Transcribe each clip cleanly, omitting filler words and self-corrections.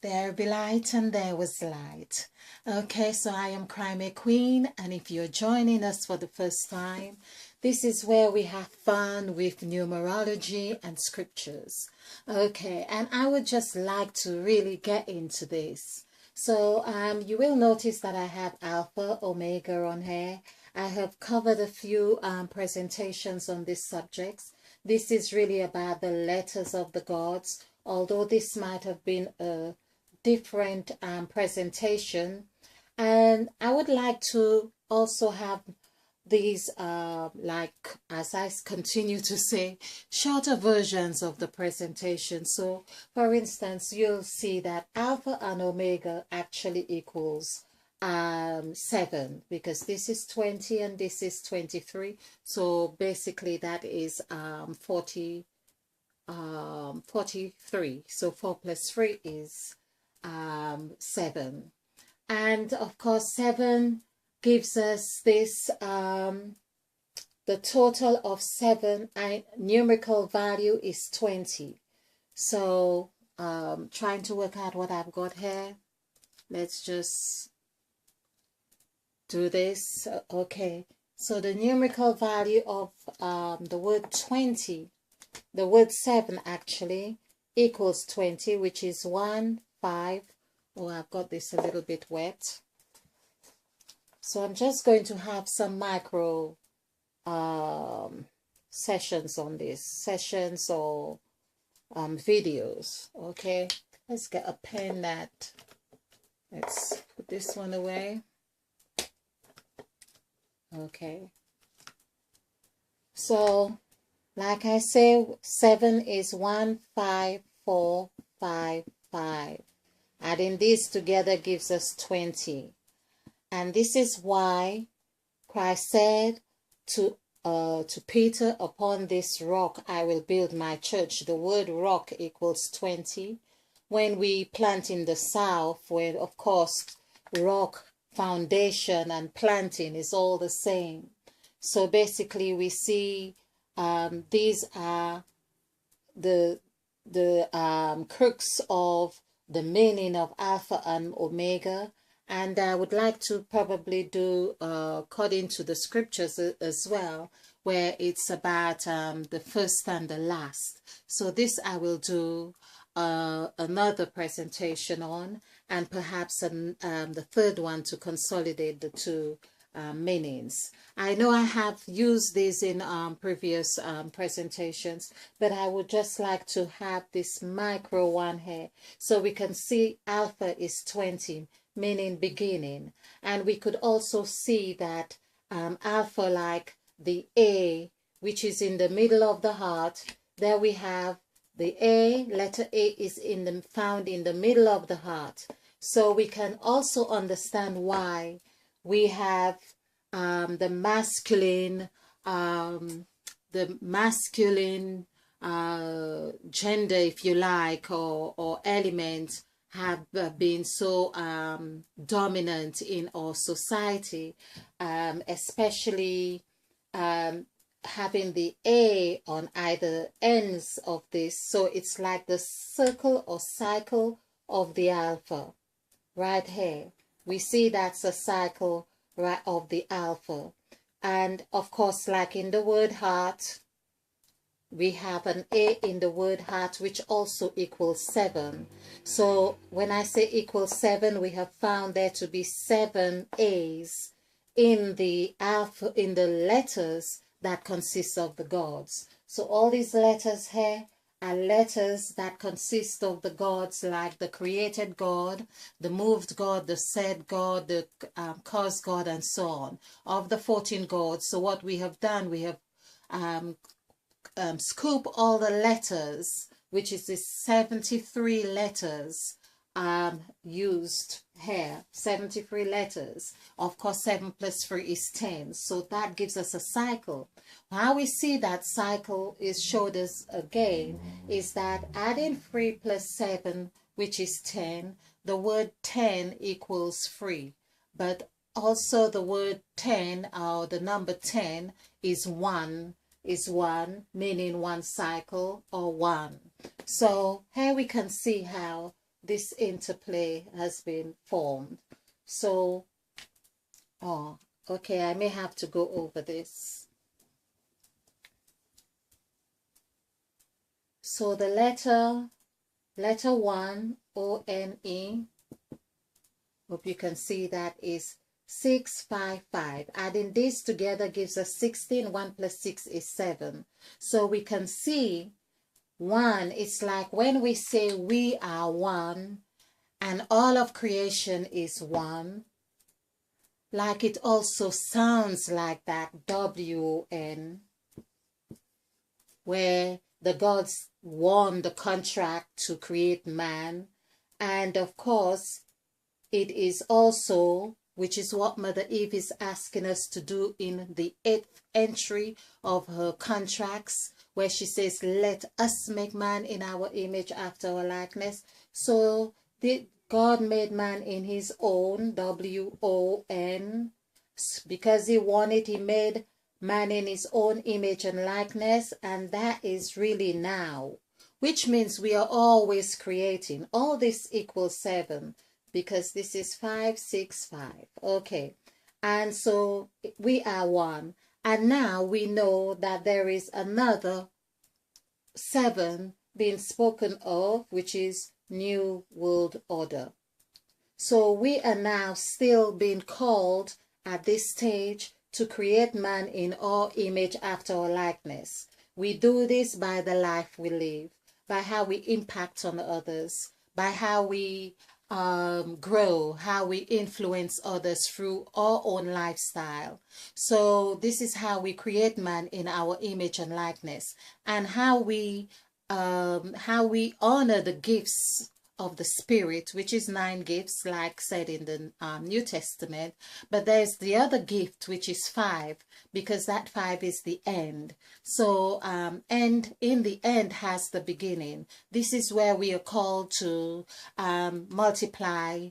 There be light and there was light. Okay, so I am Crime Queen, and if you're joining us for the first time, this is where we have fun with numerology and scriptures. Okay, and I would just like to really get into this. So you will notice that I have Alpha, Omega on here. I have covered a few presentations on these subjects. This is really about the letters of the gods, although this might have been a different presentation. And I would like to also have these like, as I continue to say, shorter versions of the presentation. So for instance, you'll see that Alpha and Omega actually equals 7, because this is 20 and this is 23. So basically that is 43. So 4 plus 3 is 7. And of course 7 gives us this the total of 7 and numerical value is 20. So trying to work out what I've got here. Let's just do this. Okay, so the numerical value of the word 20, the word 7 actually equals 20, which is 1, 5. Oh, I've got this a little bit wet. So I'm just going to have some micro sessions on this, sessions or videos. Okay, let's get a pen that, let's put this one away. Okay, so like I say, 7 is 1, 5, 4, 5, 5. Adding these together gives us 20. And this is why Christ said to Peter, upon this rock I will build my church. The word rock equals 20. When we plant in the south, where of course rock, foundation and planting is all the same. So basically we see these are the crux of the meaning of Alpha and Omega. And I would like to probably do according to the scriptures as well, where it's about the first and the last. So this I will do another presentation on, and perhaps the third one to consolidate the two meanings. I know I have used these in previous presentations, but I would just like to have this micro one here so we can see Alpha is 20, meaning beginning, and we could also see that Alpha, like the A, which is in the middle of the heart, there we have the A, letter A is found in the middle of the heart. So we can also understand why we have the masculine gender, if you like, or element have been so dominant in our society, especially having the A on either ends of this. So it's like the circle or cycle of the Alpha. Right here, we see that's a cycle, right, of the Alpha. And of course, like in the word heart, we have an A in the word heart, which also equals 7. So when I say equals 7, we have found there to be 7 A's in the Alpha, in the letters that consist of the gods. So all these letters here are letters that consist of the gods, like the created God, the moved God, the said God, the caused God, and so on, of the 14 gods. So what we have done, we have scoop all the letters, which is the 73 letters used here, 73 letters. Of course, 7 plus 3 is 10. So that gives us a cycle. How we see that cycle is showed us again is that adding 3 plus 7, which is 10, the word 10 equals 3. But also the word 10, or the number 10, is 1, meaning one cycle or 1. So here we can see how this interplay has been formed. So, oh, okay, I may have to go over this. So the letter 1, O-N-E, hope you can see that, is 655. Adding this together gives us 16. 1 plus 6 is 7. So we can see 1, it's like when we say we are one and all of creation is one, like it also sounds like that, W-O-N, where the gods won the contract to create man. And of course, it is also, which is what Mother Eve is asking us to do in the 8th entry of her contracts, where she says, let us make man in our image after our likeness. So God made man in his own, W-O-N, because he wanted, he made man in his own image and likeness, and that is really now, which means we are always creating. All this equals 7, because this is 5, 6, 5. Okay, and so we are one. And now we know that there is another 7 being spoken of, which is New World Order. So we are now still being called at this stage to create man in our image after our likeness. We do this by the life we live, by how we impact on others, by how we grow, how we influence others through our own lifestyle. So this is how we create man in our image and likeness, and how we honor the gifts of the Spirit, which is 9 gifts, like said in the New Testament. But there's the other gift, which is 5, because that 5 is the end. So, and in the end has the beginning. This is where we are called to multiply,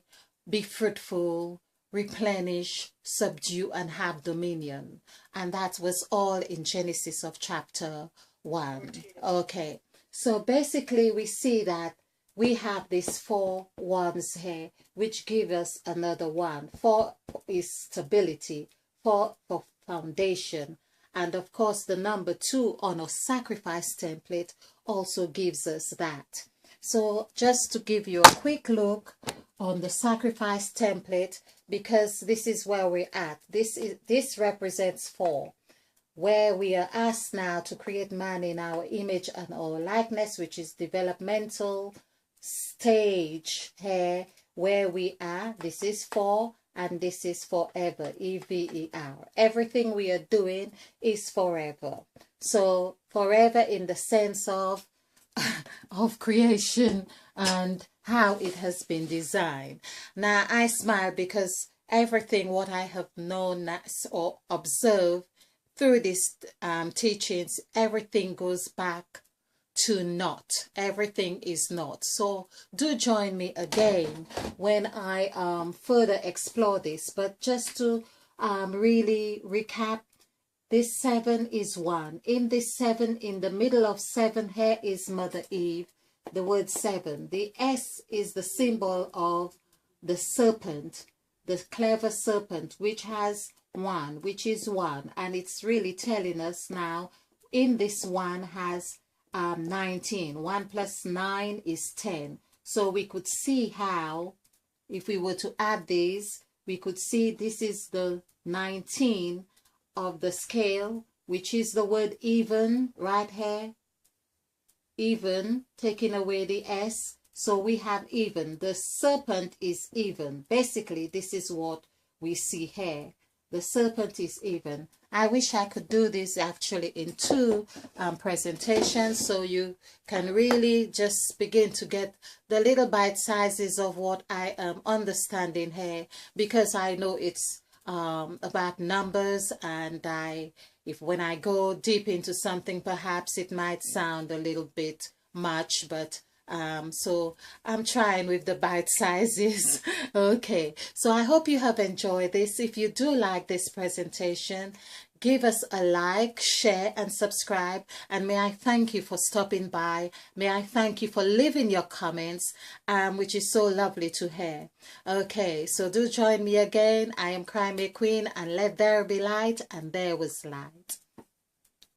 be fruitful, replenish, subdue, and have dominion. And that was all in Genesis of chapter 1. Okay, so basically we see that we have these 4 ones here, which give us another 1. 4 is stability, 4 for foundation. And of course, the number 2 on our sacrifice template also gives us that. So just to give you a quick look on the sacrifice template, because this is where we're at. This represents 4. Where we are asked now to create man in our image and our likeness, which is developmental stage here where we are. This is 4, and this is forever, EVER. Everything we are doing is forever. So forever in the sense of creation and how it has been designed. Now I smile because everything what I have known or observed through these teachings, everything goes back to not. Everything is not. So do join me again when I further explore this. But just to really recap, this 7 is 1. In this 7, in the middle of 7 here is Mother Eve, the word 7. The S is the symbol of the serpent, the clever serpent, which has 1, which is 1. And it's really telling us now, in this 1 has 19. 1 plus 9 is 10. So we could see how, if we were to add these, we could see this is the 19 of the scale, which is the word even right here. Even, taking away the S. So we have even. The serpent is even. Basically, this is what we see here. The serpent is even. I wish I could do this actually in 2 presentations, so you can really just begin to get the little bite sizes of what I am understanding here, because I know it's about numbers, and when I go deep into something, perhaps it might sound a little bit much, but so I'm trying with the bite sizes. Okay, so I hope you have enjoyed this. If you do like this presentation, Give us a like, share, and subscribe. And may I thank you for stopping by. May I thank you for leaving your comments, which is so lovely to hear. Okay, so do join me again. I am Cry Me Queen, and let there be light, and there was light.